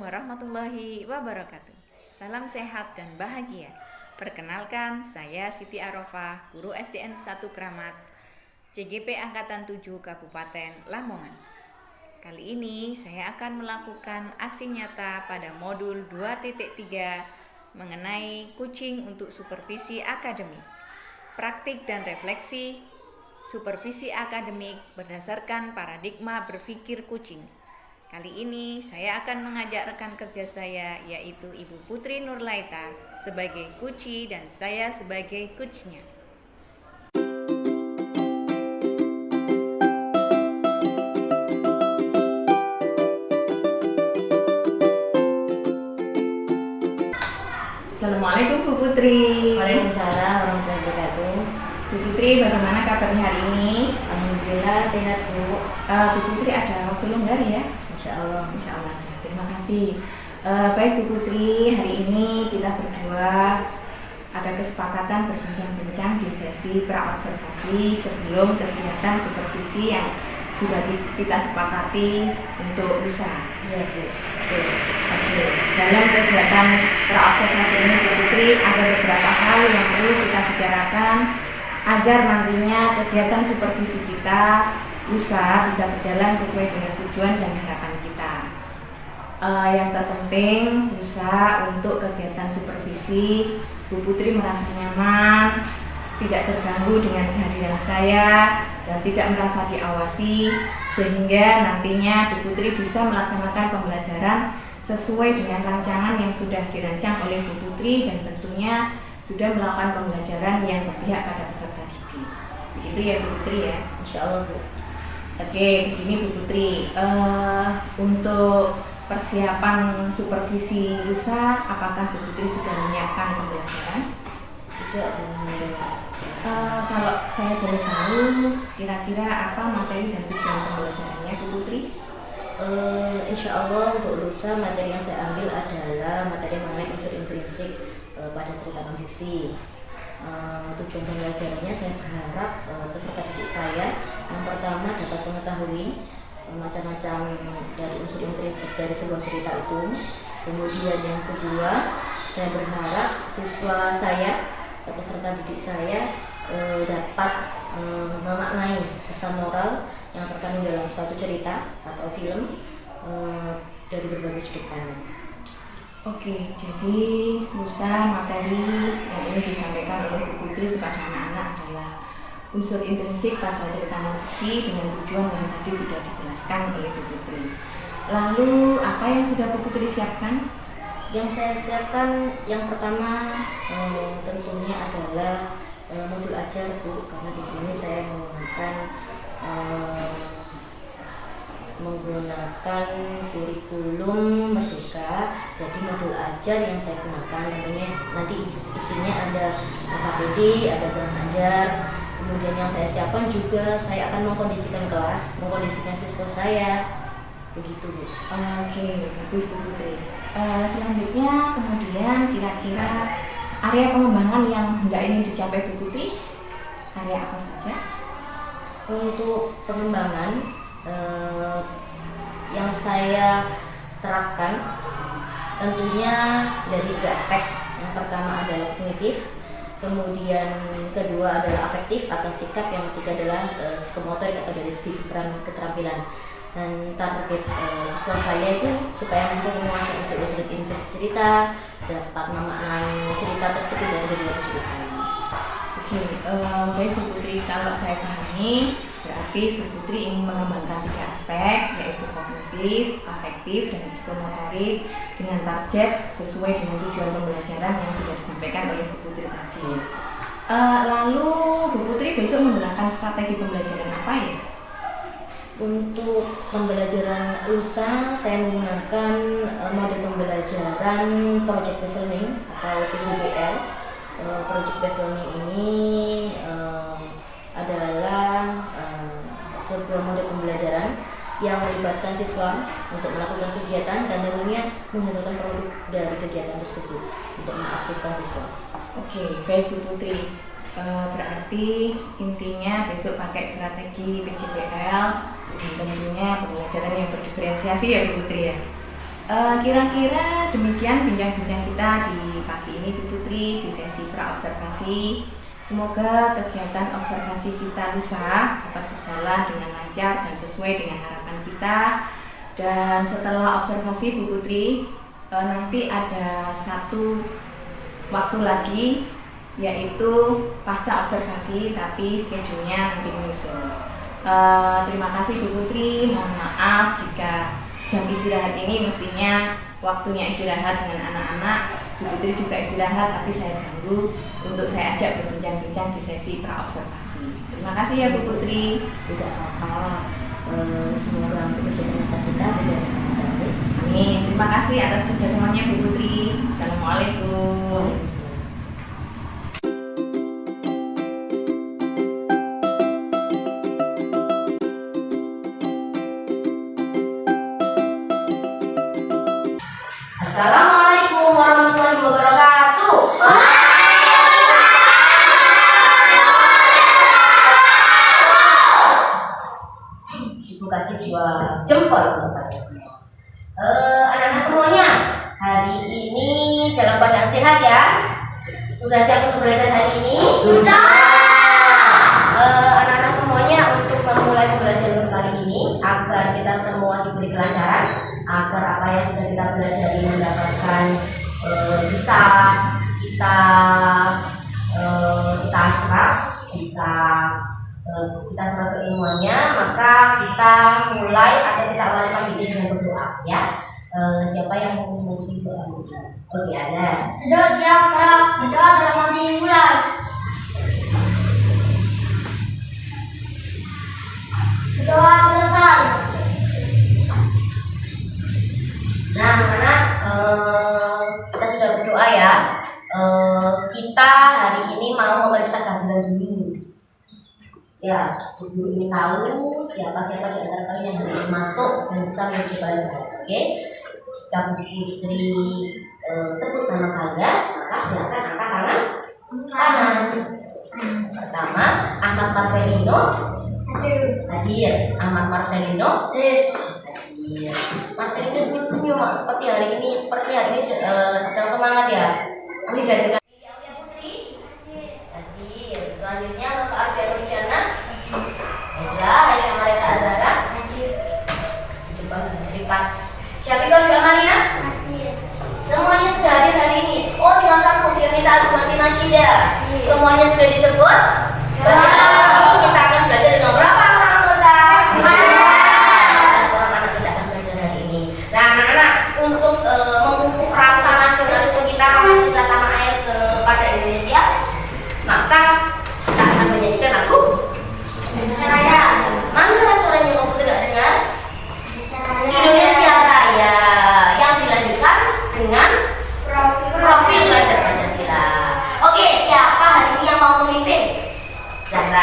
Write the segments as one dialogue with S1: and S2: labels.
S1: warahmatullahi wabarakatuh. Salam sehat dan bahagia. Perkenalkan, saya Siti Arofah, guru SDN 1 Kramat, CGP Angkatan 7 Kabupaten Lamongan. Kali ini saya akan melakukan aksi nyata pada modul 2.3 mengenai kucing untuk supervisi akademik. Praktik dan refleksi supervisi akademik berdasarkan paradigma berpikir kucing. Kali ini saya akan mengajak rekan kerja saya, yaitu Ibu Putri Nurlaita sebagai kuci dan saya sebagai coachnya. Assalamualaikum Bu Putri.
S2: Waalaikumsalam warahmatullahi wabarakatuh.
S1: Bu Putri, bagaimana kabarnya hari ini?
S2: Alhamdulillah sehat Bu.
S1: Bu Putri ada waktu longgar ya?
S2: Insya Allah.
S1: Terima kasih. Baik Bu Putri, hari ini kita berdua ada kesepakatan berbincang-bincang di sesi pra-observasi sebelum kegiatan supervisi yang sudah kita sepakati untuk lusa.
S2: Iya Bu.
S1: Oke. Dalam kegiatan pra-observasi ini Bu Putri ada beberapa hal yang perlu kita bicarakan agar nantinya kegiatan supervisi kita lusa bisa berjalan sesuai dengan tujuan dan harapan kita. Yang terpenting lusa untuk kegiatan supervisi Bu Putri merasa nyaman, tidak terganggu dengan kehadiran saya dan tidak merasa diawasi, sehingga nantinya Bu Putri bisa melaksanakan pembelajaran sesuai dengan rancangan yang sudah dirancang oleh Bu Putri dan tentunya sudah melakukan pembelajaran yang berpihak pada peserta didik. Begitu ya Bu Putri ya?
S2: Insya Allah Bu.
S1: Oke, begini Bu Putri, untuk persiapan supervisi lusa, apakah Bu Putri sudah menyiapkan pembelajaran?
S2: Sudah Bu.
S1: Kalau saya boleh tahu, kira-kira apa materi dan tujuan pembelajarannya Bu Putri?
S2: Insya Allah untuk lusa materi yang saya ambil adalah materi mengenai unsur intrinsik pada cerita non fiksi. Tujuan pembelajarannya saya berharap peserta didik saya yang pertama dapat mengetahui macam-macam dari unsur intrinsik dari sebuah cerita itu. Kemudian yang kedua, saya berharap siswa saya atau peserta didik saya dapat memaknai pesan moral yang terkandung dalam suatu cerita atau film dari berbagai sudut pandang.
S1: Oke, jadi lusa materi yang ini disampaikan oleh Bu Putri kepada anak-anak adalah unsur intrinsik pada cerita non fiksi dengan tujuan yang tadi sudah dijelaskan oleh Bu Putri. Lalu apa yang sudah Bu Putri siapkan?
S2: Yang saya siapkan yang pertama tentunya adalah modul ajar Bu, karena di sini saya menggunakan kurikulum Merdeka. Jadi modul ajar yang saya gunakan tentunya nanti isinya ada KPD, ada bahan ajar. Kemudian yang saya siapkan juga saya akan mengkondisikan kelas, mengkondisikan siswa saya. Begitu Bu.
S1: Oke, bagus Bu Putri. Selanjutnya kemudian kira-kira area pengembangan yang hendak ingin dicapai Bu Putri, area apa saja?
S2: Untuk pengembangan yang saya terapkan tentunya dari tiga aspek. Yang pertama adalah kognitif, kemudian kedua adalah afektif atau sikap, yang ketiga adalah psikomotorik atau dari segi keterampilan. Dan target siswa saya itu supaya mampu menguasai unsur-unsur intrinsik cerita, dapat memaknai cerita tersebut dari berbagai sudut pandang.
S1: Oke, baik Bu Putri, kalau saya pahami berarti Bu Putri ingin mengembangkan tiga aspek, yaitu kognitif, afektif, dan psikomotorik dengan target sesuai dengan tujuan pembelajaran yang sudah disampaikan oleh Bu Putri tadi. Lalu Bu Putri besok menggunakan strategi pembelajaran apa ya?
S2: Untuk pembelajaran lusa saya menggunakan model pembelajaran Project Based Learning atau PJBL. Project Based Learning ini adalah sebuah model pembelajaran yang melibatkan siswa untuk melakukan kegiatan dan tentunya menghasilkan produk dari kegiatan tersebut untuk mengaktifkan siswa.
S1: Oke, baik Bu Putri. Berarti intinya besok pakai strategi PJBL dan tentunya pembelajaran yang berdiferensiasi ya Bu Putri ya. Kira-kira demikian bincang-bincang kita di pagi ini Bu Putri di sesi praobservasi. Semoga kegiatan observasi kita lusa dapat berjalan dengan lancar dan sesuai dengan harapan kita. Dan setelah observasi Bu Putri, nanti ada satu waktu lagi, yaitu pasca observasi, tapi schedule-nya nanti menyusul. Terima kasih Bu Putri, mohon maaf jika jam istirahat ini mestinya waktunya istirahat dengan anak-anak. Bu Putri juga istirahat, tapi saya ganggu untuk saya ajak berbincang-bincang di sesi praobservasi. Terima kasih ya Bu Putri.
S2: Tidak apa-apa. Semoga untuk kegiatan masa kita berjalan dengan cantik.
S1: Amin. Terima kasih atas kerjasamanya Bu Putri. Assalamualaikum.
S3: Assalamualaikum warahmatullahi wabarakatuh. Ibu kasih 2 jempol untuk kalian semua. Anak-anak semuanya, hari ini dalam keadaan sehat ya? Sudah siap untuk belajar hari ini? Sudah. Anak-anak semuanya, untuk memulai pembelajaran kali ini agar kita semua diberi kelancaran, agar apa yang sudah kita pelajari mendapatkan bisa kita serap, bisa kita serap keilmuannya, maka kita mulai atau kita awali pagi ini dengan berdoa ya. Siapa yang mau mengikuti doa? Oke, ada.
S4: Sudah siap, Kak. Berdoa dalam hati mulai. Doa selesai.
S3: Nah, anak-anak, kita sudah berdoa ya. Kita hari ini mau memeriksa kehadiran guru. Ya, guru ingin tahu siapa-siapa di antara kalian yang harus masuk dan bisa mengikuti pelajaran. Oke? Jika Bu Putri sebut nama kalian, maka silakan angkat tangan kanan. Pertama, Ahmad Marcelino. Hadir. Ahmad Marcelino. Hadir. Marcelino senyum-senyum seperti hari ini sedang semangat ya. Ini dari Putri. Hadir. Selanjutnya Mas Arfian Rujana. Hendra Aisyah Marita Azara. Hadir. Jepang dari pas. Syafiqah juga Malina. Hadir. Semuanya sudah hadir hari ini. Oh, tinggal satu, Fionita Azmanti Nashida. Semuanya sudah disebut. Hari ini kita akan belajar dengan berapa orang anggota? 15 orang anak kita akan belajar hari ini. Nah, anak-anak, untuk memupuk rasa nasionalisme kita, rasa cinta tanah air kepada Indonesia, maka kita akan menyanyikan lagu Indonesia Raya. Mana suaranya kamu tidak dengar? Indonesia Raya, yang dilanjutkan dengan profil belajar Pancasila. Oke, siapa hari ini yang mau memimpin? Zahra.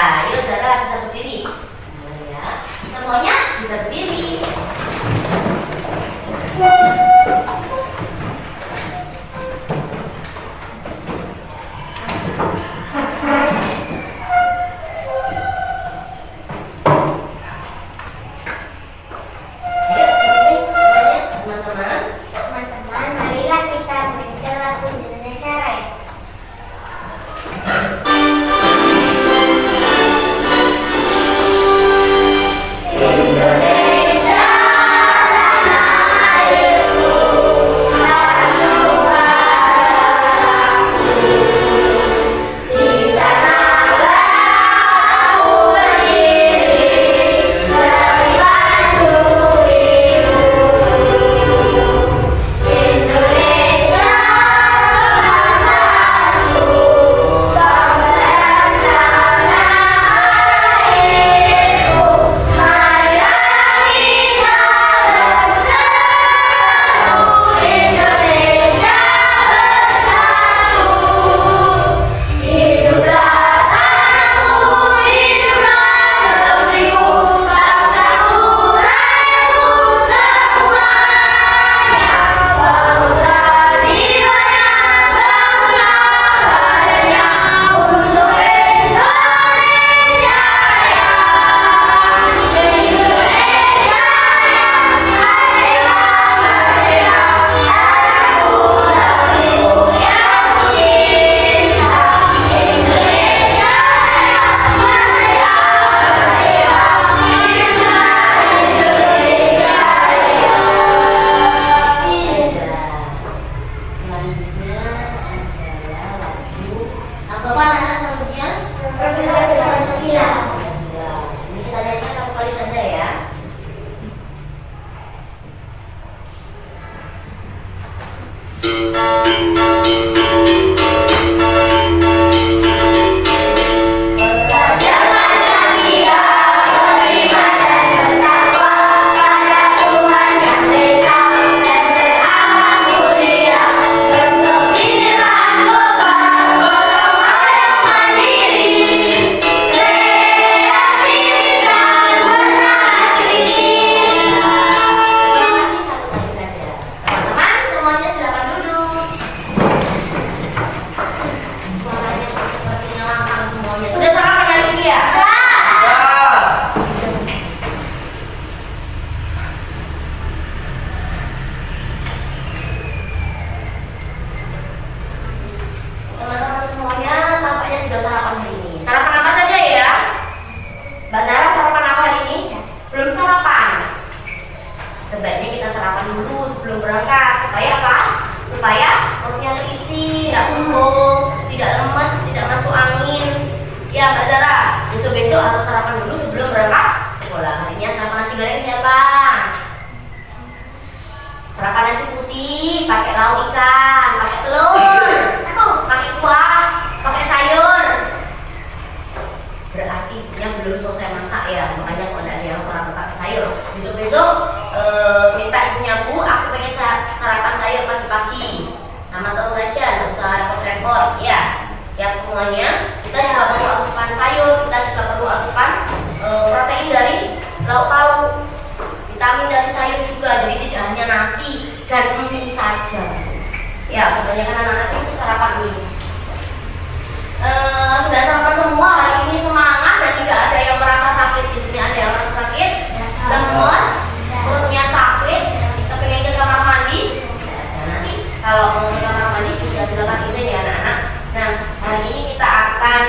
S3: semuanya silakan duduk. Suaranya kok sepertinya lantang semuanya. Sudah sarapan hari ini ya? Teman-teman semuanya tampaknya sudah sarapan hari ini. Sarapan apa saja ya? Mbak Zara sarapan apa hari ini? Belum sarapan. Sebaiknya kita sarapan dulu sebelum berangkat. Supaya apa? Supaya perutnya terisi, tidak kembung, tidak lemes, tidak masuk angin. Ya Mbak Zara, besok-besok harus sarapan dulu sebelum berangkat sekolah. Harinya sarapan nasi goreng siapa? Sarapan nasi putih, pakai lauk ikan, pakai telur, pakai kuah, pakai sayur. Berarti yang belum selesai masak ya, makanya kalau ada yang sarapan pakai sayur. Besok-besok minta ibunya, Bu, aku pengen sarapan sayur pagi-pagi sama telur aja, nggak usah repot-repot. Ya, siap semuanya. Kita juga perlu asupan sayur, kita juga perlu asupan protein dari lauk pauk, vitamin dari sayur juga. Jadi tidak hanya nasi dan mie saja. Ya, kebanyakan anak-anak itu sarapan mie. Sudah sarapan semua, hari ini semangat dan tidak ada yang merasa sakit. Di sini ada yang merasa sakit, lemes, perutnya sakit, kepengen ke kamar mandi. Dan nanti kalau mau ke kamar mandi juga silakan izin ya anak-anak. Nah, hari ini kita akan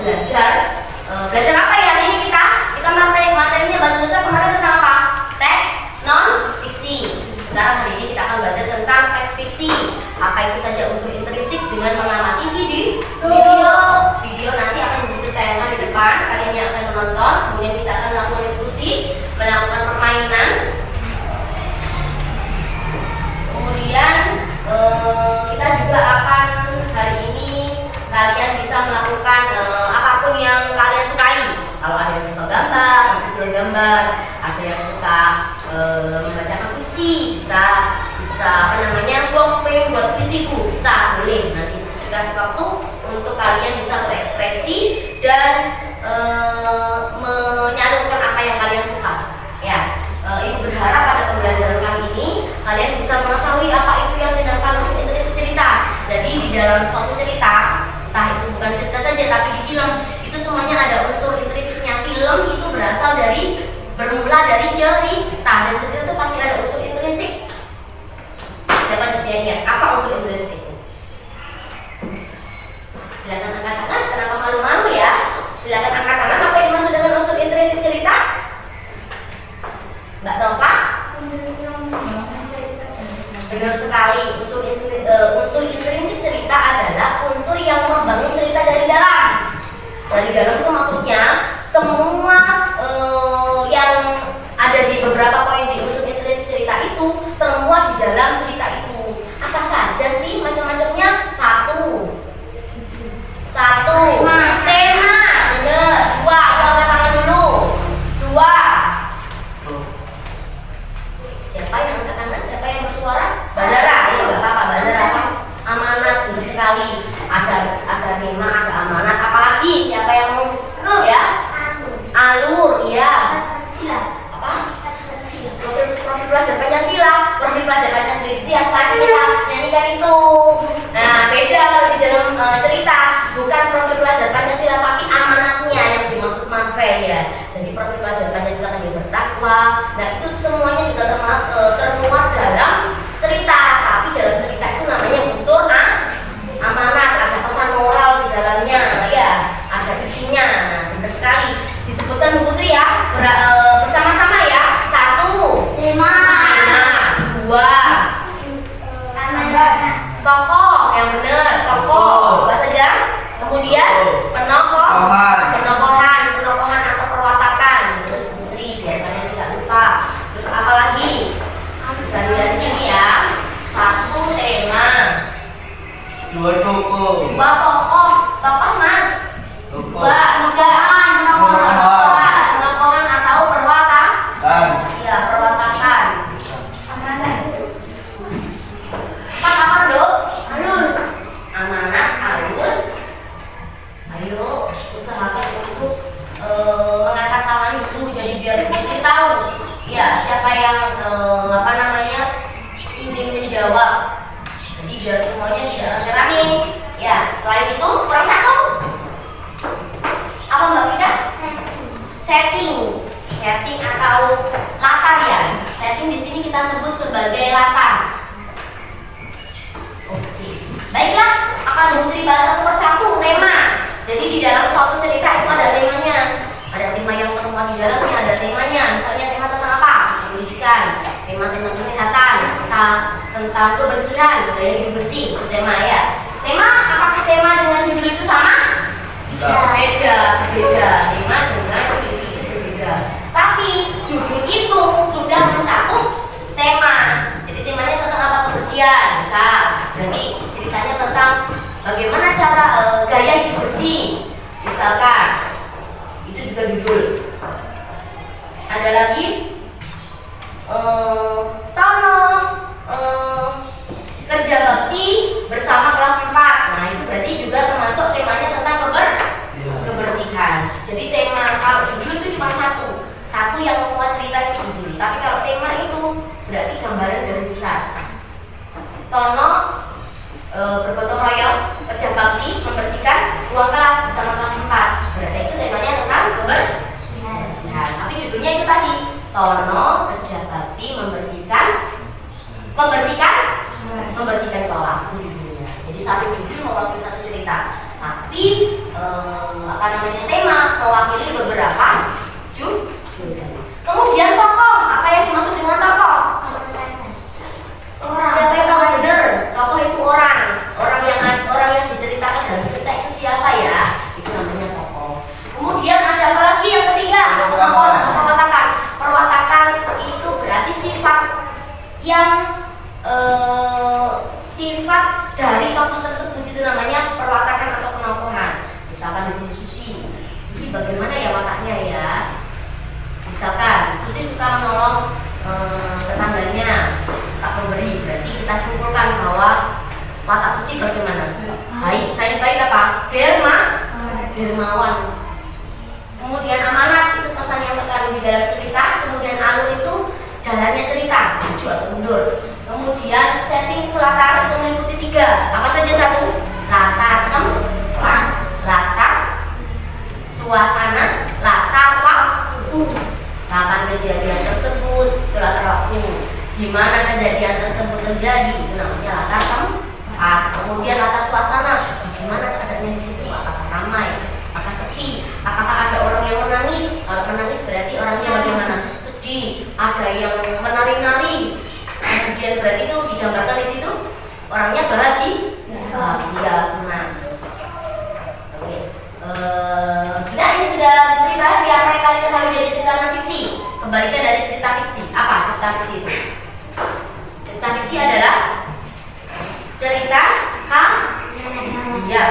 S3: belajar apa ya hari ini kita? Kita materinya bahasa Indonesia kemarin tentang apa? Teks non fiksi. Sekarang hari ini kita akan belajar tentang teks fiksi. Apa itu saja unsur intrinsik dengan mengamati video nanti akan ditayangkan di depan, kalian yang akan menonton. Kemudian kita akan melakukan diskusi, melakukan permainan. Kemudian kita juga akan hari ini kalian bisa melakukan apapun yang kalian sukai. Kalau ada yang suka gambar, nanti gambar. Ada yang suka membacakan puisi, bisa pengen buat puisiku, bisa, boleh. Nanti dikasih waktu untuk kalian bisa berekspresi dan menyalurkan apa yang kalian suka. Ya, Ibu berharap pada pembelajaran kali ini kalian bisa mengetahui apa itu yang dinamakan unsur intrinsik cerita. Jadi di dalam suatu cerita, entah itu bukan cerita saja tapi di film, itu semuanya ada unsur intrinsiknya. Film itu bermula dari cerita, dan cerita itu pasti ada unsur intrinsik. Siapa disediakan apa unsur intrinsik itu? Silakan angkat tangan, kenapa malu-malu ya? Silakan angkat tangan, apa yang dimaksud dengan unsur intrinsik cerita? Mbak Tova? Benar sekali, unsur intrinsik cerita adalah unsur yang membangun cerita dari dalam. Dari dalam itu maksudnya semua yang ada di beberapa poin di unsur intrinsik cerita itu termuat di dalam cerita itu. Apa saja sih macam-macamnya? Satu, tema, bener. Dua, yuk angkat tangan dulu. Dua. Siapa yang angkat tangan? Siapa yang bersuara? Mbak Zara, ya nggak apa-apa. Mbak Zara apa? Amanat, benar sekali. Ada tema, ada amanat. Apalagi siapa yang mau? Ya. Alur, ya. Apa? Profil pelajar Pancasila. Profil pelajar Pancasila itu yang tadi kita nyanyikan itu. Nah, beda kalau di dalam cerita, bukan profil pelajar Pancasila tapi amanatnya yang dimaksud Marvel ya. Jadi profil pelajar Pancasila kan dia bertakwa. Nah, itu semuanya juga termuat dalam cerita. Tapi dalam cerita itu namanya unsur amanat, ada pesan moral di dalamnya ya, ada isinya. Nah, benar sekali. Disebutkan Bu Putri ya, bersama-sama ya. Satu,
S4: Tema.
S3: Dua, tokoh, yang benar, tokoh. Apa saja? Kemudian penokohan atau perwatakan. Terus Putri, biar kalian tidak lupa. Terus apa lagi? Bisa dilihat di sini ya. Satu tema.
S5: Dua tokoh.
S3: Dua tokoh Mas. Dua, penokohan atau perwatakan. Ya, perwatakan. Apa dok?
S4: Alur.
S3: Amanat, alur. Ayo usahakan untuk mengangkat tangan dulu, jadi biar kita tahu ya siapa yang ingin menjawab jawab. Jadi biar semuanya tidak rame-rame. Ya, selain itu kurang satu. Apa Mbak Vika? Setting. Setting atau latar ya. Setting di sini kita sebut sebagai latar. Oke. Baiklah, akan Putri bahas satu persatu tema. Jadi di dalam suatu cerita itu ada temanya. Ada tema yang termuat di dalamnya, ada temanya. Misalnya tema tentang apa? Pendidikan, tema tentang kesehatan, tentang kebersihan, gaya hidup bersih, itu tema ya. Tema, apakah tema dengan judul itu sama? Beda. Tema dengan judul itu berbeda. Tapi judul itu sudah mencakup tema. Jadi temanya tentang apa? Kebersihan, bisa. Berarti ceritanya tentang bagaimana cara gaya hidup bersih, misalkan. Itu juga judul. Ada lagi Tono kerja bakti bersama kelas 4. Nah itu berarti juga termasuk temanya tentang kebersihan. Jadi tema, kalau judul itu cuma satu yang memuat cerita itu judul. Tapi kalau tema itu berarti gambaran dari besar. Tono bergotong royong kerja bakti membersihkan ruang kelas bersama kelas 4. Berarti itu temanya tentang kebersihan. Tapi judulnya itu tadi, Tono kerja bakti membersihkan kelas, itu judulnya. Jadi satu judul mewakili satu cerita. Tapi tema mewakili beberapa judul. Kemudian tokoh, apa yang dimaksud dengan tokoh? Siapa yang tahu benar? Tokoh itu orang yang diceritakan dalam cerita itu siapa ya? Itu namanya tokoh. Kemudian ada apa lagi yang ketiga? Perwatakan. Perwatakan itu berarti sifat yang sifat dari tokoh tersebut, itu namanya perwatakan atau penokohan. Misalkan di sini Susi bagaimana ya wataknya ya? Misalkan Susi suka menolong tetangganya, suka memberi, berarti kita simpulkan bahwa watak Susi bagaimana? Baik. Selain baik apa? Dermawan. Kemudian amanat, itu pesan yang terkandung di dalam cerita. Kemudian alur itu jalannya cerita, maju atau mundur. Kemudian setting itu latar, itu meliputi 3. Apa saja? 1, latar tempat, latar suasana, latar waktu. Kapan kejadian tersebut, itu latar waktu. Di mana kejadian tersebut terjadi, itu namanya latar tempat. Kemudian latar suasana, bagaimana keadaannya di situ? Apakah ramai? Apakah sepi? Apakah ada orang yang menangis? Kalau menangis berarti orangnya bagaimana? Sedih. Ada yang menari-nari. Kemudian berarti itu digambarkan di situ orangnya bahagia, senang. Oke. Ini sudah dibahas ya, apa yang kalian ketahui dari cerita non fiksi. Kembalikan dari cerita fiksi. Apa cerita fiksi itu? Cerita fiksi adalah cerita iya.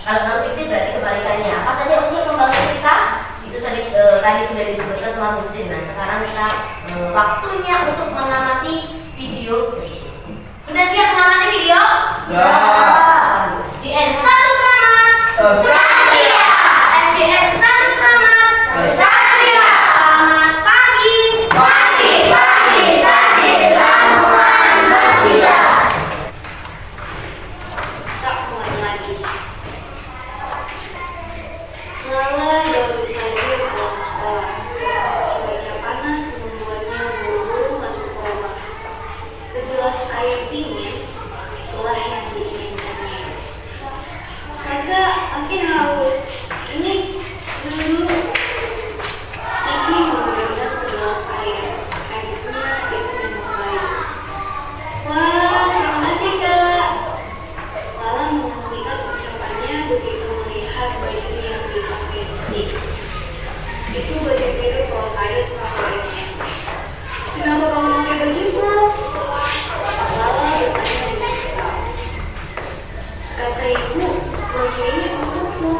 S3: Kalau non fiksi berarti kebalikannya. Apa saja unsur pembangun cerita? Itu tadi sudah disebutkan sama Putri. Nah sekarang kita waktunya untuk mengamati video. Sudah siap mengamati video?
S5: Ya.
S3: SDN 1 Kramat Satria. SDN 1 Kramat Satria. Selamat pagi. Tadi ramuan berkilat.
S6: Tak kuat lagi. Lala baru saja pulang sekolah. Cuaca panas membuatnya buru-buru masuk rumah. Segelas air dingin telah yang diinginkannya. Kakak, makin haus. Ini dulu. Kiki meminta segelas air. Akhirnya itu menyukai. Wah, selamat ya kak. Lala menghentikan ucapannya begitu melihat baju yang dipakai ini. Itu baju biru kalau kain favoritnya. Kenapa kamu pakai bajuku? Lala bertanya dengan kesal. Kata ibu, baju ini untukmu.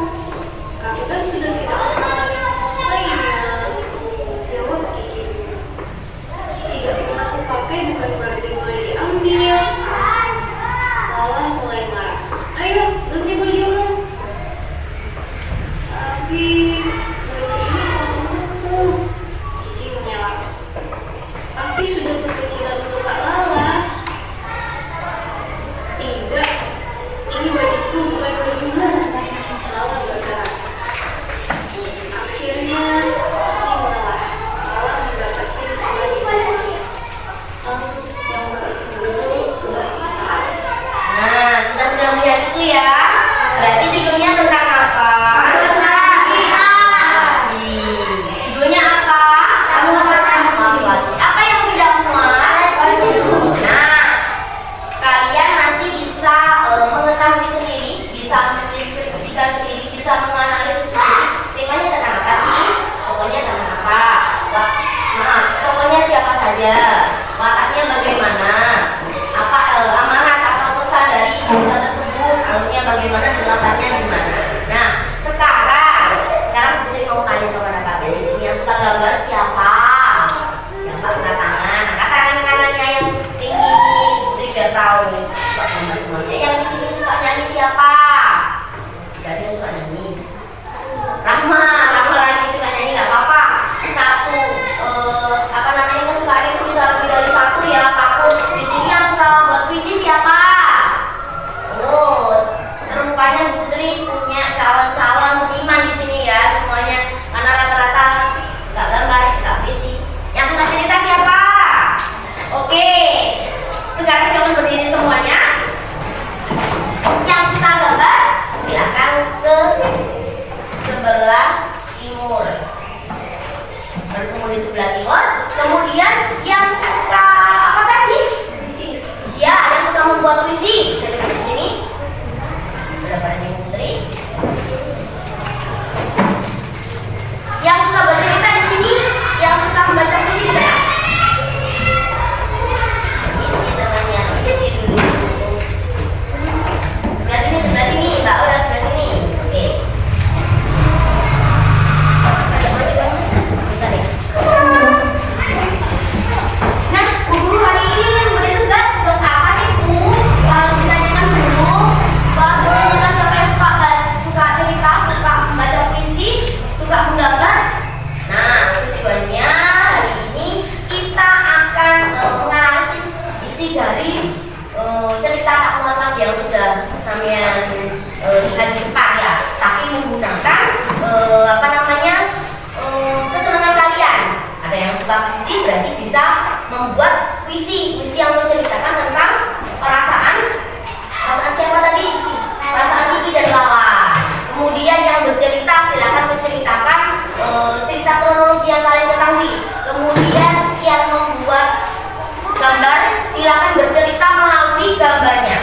S3: gambarnya.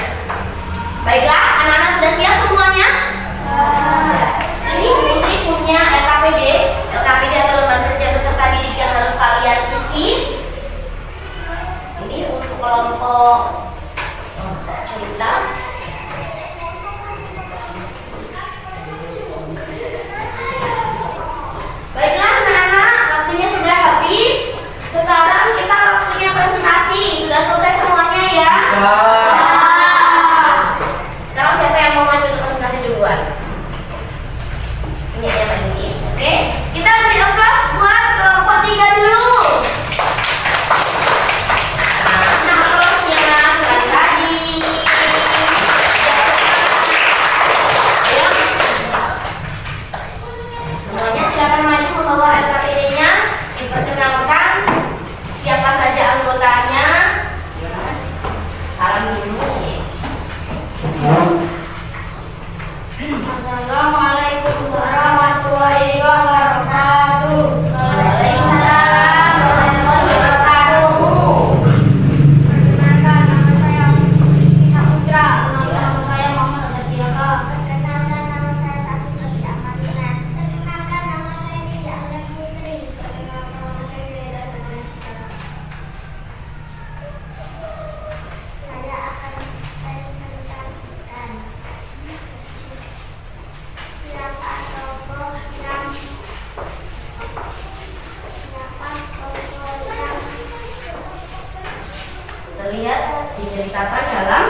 S3: Baiklah, anak-anak sudah siap semuanya? Ini Putri punya LKPD atau lembar kerja peserta didik yang harus kalian isi. Ini untuk kelompok cerita. Baiklah anak-anak, waktunya sudah habis. Sekarang kita waktunya presentasi. Sudah selesai semuanya ya? Sekarang siapa yang mau maju untuk presentasi duluan? Ini ya Mbak Niki. Oke, kita beri aplaus buat kelompok 3 dulu. Nah, aplausnya sekali lagi. Ayo. Semuanya silakan maju membawa LKPD-nya. Diperkenalkan siapa saja anggotanya. Mas, salam dulu.
S4: Assalamualaikum warahmatullahi wabarakatuh.
S3: Waalaikumsalam warahmatullahi wabarakatuh.
S4: Perkenalkan, nama saya Sisi Saputra. Nama saya Muhammad Asadiaka. Perkenalkan, nama saya Saputra Amarina. Perkenalkan, nama saya Dinda Alif Putri. Perkenalkan, nama saya Dinda Saputra. Saya akan presentasikan siapa tokoh yang
S3: Terlihat diceritakan dalam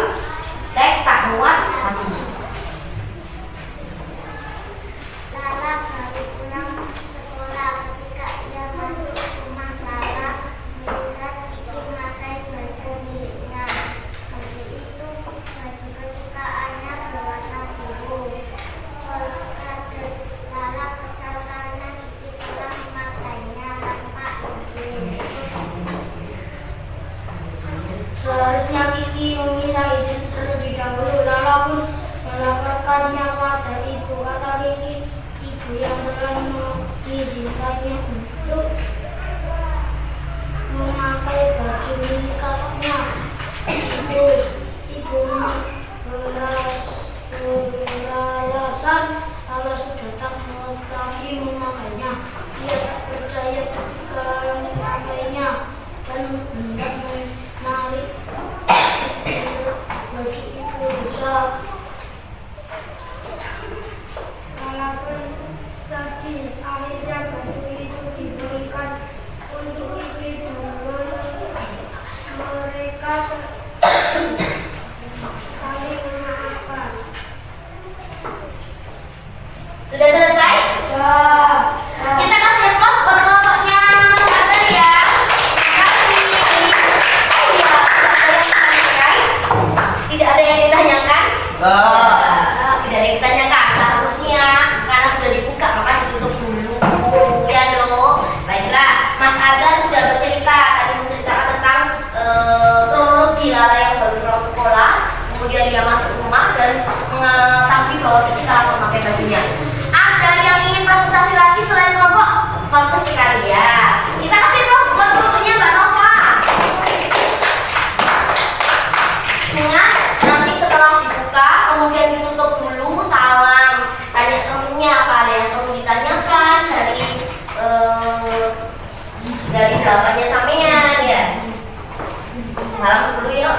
S3: teks tak muat hati.
S4: Lala baru pulang sekolah. Ketika ia masuk rumah, Lala melihat Kiki memakai baju miliknya. Baju itu baju kesukaannya berwarna biru. Kode Lala kesal karena Kiki telah memakainya tanpa izin. Seharusnya Kiki meminta izin terlebih dahulu. Lala pun melaporkannya pada ibu. Kata Kiki, ibu yang telah mengizinkannya untuk memakai baju miliknya. Ibu beralasan kalau sudah tak mau lagi memakainya. Ia tak percaya ketika Lala memakainya dan hendak menarik baju itu rusak. Lala pun sedih. Akhirnya baju itu diberikan untuk Kiki dan mereka saling memaafkan.
S3: Sudah selesai? Kita kasih aplaus buat kelompoknya Mas Azhar ya. Tidak ada yang ditanyakan? Tidak ada yang ditanyakan. Seharusnya karena sudah dibuka maka ditutup dulu. Ya dong. Baiklah, Mas Azhar sudah bercerita tadi menceritakan tentang kronologi Lala yang baru pulang sekolah, kemudian dia masuk rumah dan mengetahui bahwa Kiki telah memakai bajunya. Ada yang ingin presentasi lagi selain kelompok? Bagus sekali ya. Kita kasih aplaus buat kelompoknya Mbak Nova. Ingat, nanti setelah dibuka kemudian ditutup dulu, salam tanya temennya apa ada yang perlu ditanyakan dari jawabannya sampean ya. Salam dulu yuk.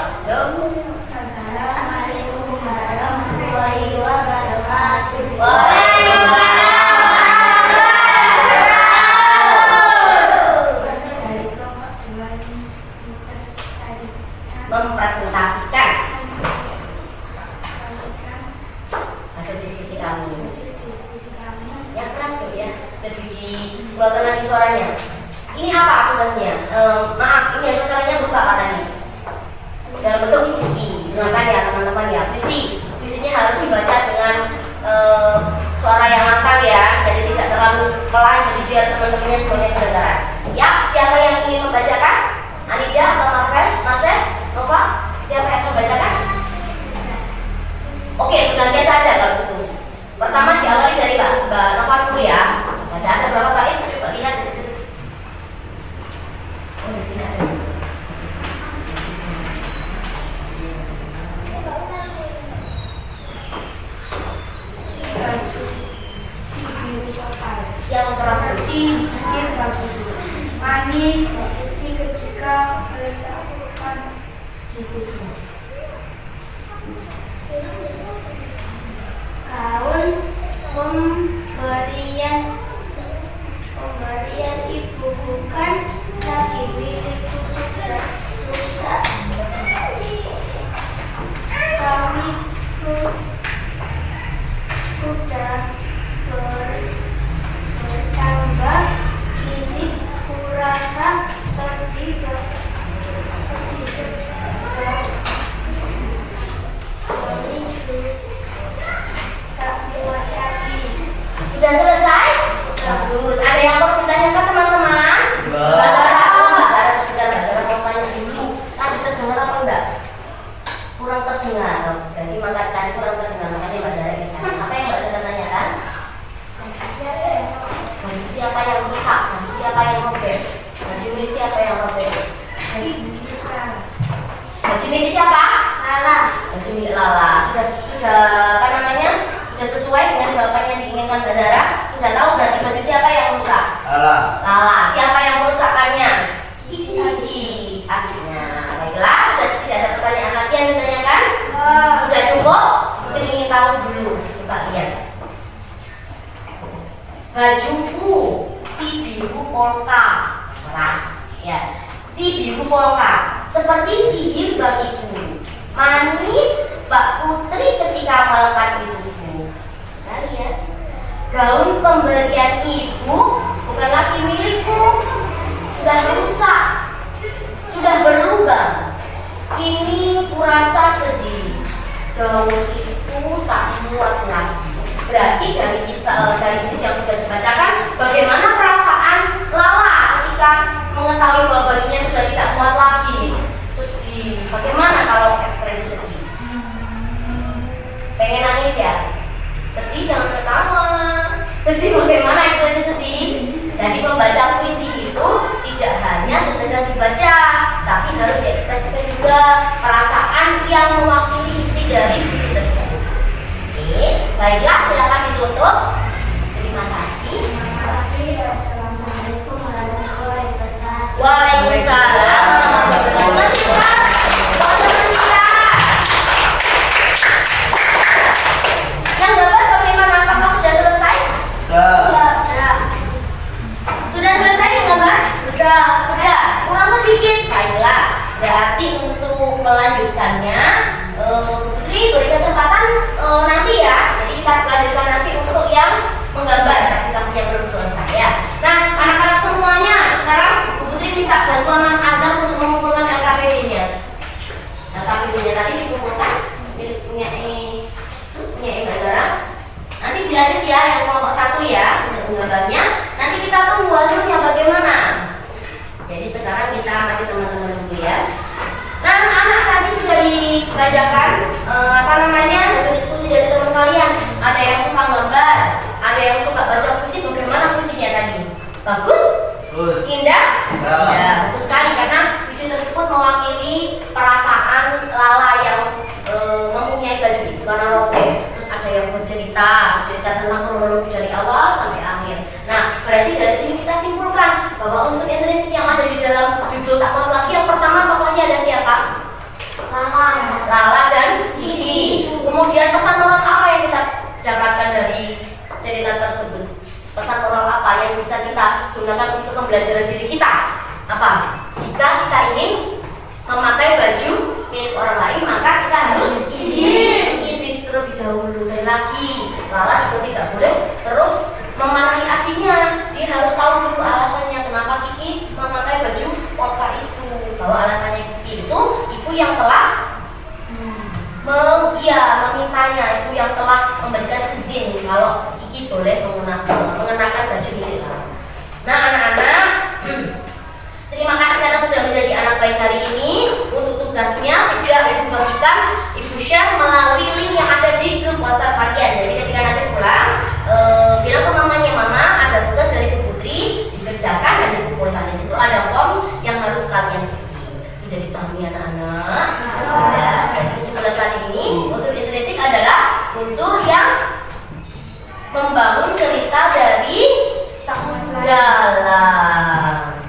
S4: Assalamualaikum warahmatullahi wabarakatuh.
S3: Waalaikumsalam. Mempresentasikan hasil diskusi kami. Yang keras ya, lebih dikeluarkan lagi suaranya. Ini apa tugasnya? Maaf, ini hasil karyanya berupa apa tadi? Dalam bentuk puisi. Dengarkan ya teman-teman ya. Puisinya harus dibaca dengan suara yang lantang ya, jadi tidak terlalu pelan, jadi biar teman-temannya semuanya kedengaran. Siap? Siapa yang ingin membacakan? Anida atau Marvel? Masih? Nova? Siapa yang akan membacakan? Oke, bergantian saja kalau gitu. Pertama diawali dari Mbak Nova dulu ya. Baca ada berapa bait? Coba lihat. Oh, di sini ada. terdengar. Jadi maka tadi kurang terdengar. Makanya Mbak Zara ini apa yang Mbak Zara tanyakan? Baju siapa yang rusak? Baju siapa yang robek? Baju milik siapa yang robek? Baju milik siapa?
S4: Lala.
S3: Baju milik Lala. Sudah apa namanya? Sudah sesuai dengan jawaban yang diinginkan Mbak Zara? Sudah tahu berarti baju siapa yang rusak?
S5: Lala.
S3: Lala. Siapa yang merusakkannya? Akhirnya. Baiklah, sudah tidak ada pertanyaan lagi yang ditanyakan? Sudah cukup? Mungkin ingin tahu dulu. Coba lihat. Bajuku si biru polka. Keras. Ya. Si biru polka seperti sihir bagiku. Manis Mbak Putri ketika melekat di tubuh. Sekali ya. Gaun pemberian ibu bukan lagi milikku. Sudah rusak. Sudah berlubang. Ini kurasa sedih. Gaun itu tak muat lagi. Berarti dari kisah yang sudah dibacakan, bagaimana perasaan Lala ketika mengetahui bahwa bajunya sudah tidak muat lagi. Sedih. Bagaimana kalau ekspresi sedih? Pengen nangis ya? Sedih jangan ketawa. Sedih bagaimana ekspresi sedih? Jadi membaca puisi itu tidak hanya sekedar dibaca, tapi harus diekspresikan juga perasaan yang mewakili isi dari puisi tersebut. Oke, baiklah silakan ditutup. Terima kasih.
S4: Assalamualaikum warahmatullahi wabarakatuh.
S3: Waalaikumsalam warahmatullahi wabarakatuh. Yang dapat bagaimana? Apakah sudah selesai?
S5: Sudah.
S3: Sudah selesai ya gambar? Sudah. Kurang sedikit. Baiklah. Berarti untuk melanjutkannya, Putri beri kesempatan nanti ya. Jadi kita lanjutkan nanti untuk yang menggambar, presentasinya belum selesai ya. Nah, anak-anak semuanya, sekarang Bu Putri minta bantuan Mas Azhar untuk mengumpulkan LKPD-nya. LKPD-nya tadi dikumpulkan, punya Mbak Zara. Nanti dilanjut ya yang kelompok 1 ya untuk menggambarnya. Nanti kita tunggu hasilnya bagaimana. Jadi sekarang kita amati teman-teman dulu ya. Nah, anak-anak tadi sudah dibacakan hasil diskusi dari teman kalian. Ada yang suka gambar, ada yang suka baca puisi. Bagaimana puisinya tadi? Bagus?
S5: Terus.
S3: Indah?
S5: Ya.
S3: Ya, bagus sekali karena puisi tersebut mewakili perasaan Lala yang mempunyai baju itu karena robek. Terus ada yang bercerita tentang kronologi dari awal sampai akhir. Nah, berarti dari sini kita simpulkan bahwa unsur intrinsik yang ada di dalam judul Tak Muat Lagi yang pertama tokohnya ada siapa? Lala dan Kiki. Kemudian pesan moral apa yang kita dapatkan dari cerita tersebut? Pesan moral apa yang bisa kita gunakan untuk pembelajaran diri kita? Apa? Jika kita ingin memakai baju milik orang lain, maka kita harus izin terlebih dahulu. Dan lagi, Lala juga tidak boleh terus memarahi adiknya. Dia harus tahu dulu alasannya kenapa Kiki memakai baju polka itu. Bahwa alasannya Kiki itu ibu yang telah memintanya, ibu yang telah memberikan izin kalau Kiki boleh mengenakan baju milik Lala. Nah, anak-anak, terima kasih karena sudah menjadi anak baik hari ini. Untuk tugasnya sudah Ibu bagikan, Ibu share melalui link yang ada di grup WhatsApp kalian. Jadi ketika nanti pulang, bilang ke mamanya, Mama ada tugas dari Bu Putri, dikerjakan dan dikumpulkan. Di situ ada form yang harus kalian isi. Sudah dipahami anak-anak? Sudah. Jadi kesimpulan kali ini, unsur intrinsik adalah unsur yang membangun cerita dari dalam.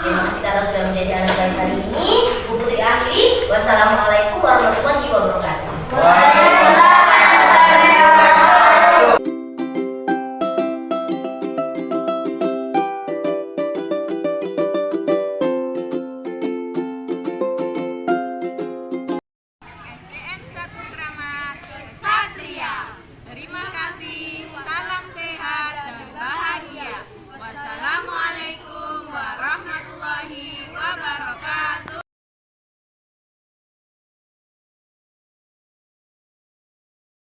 S3: Terima kasih karena sudah menjadi anak baik hari ini. Bu Putri akhiri. Wassalamualaikum warahmatullahi wabarakatuh.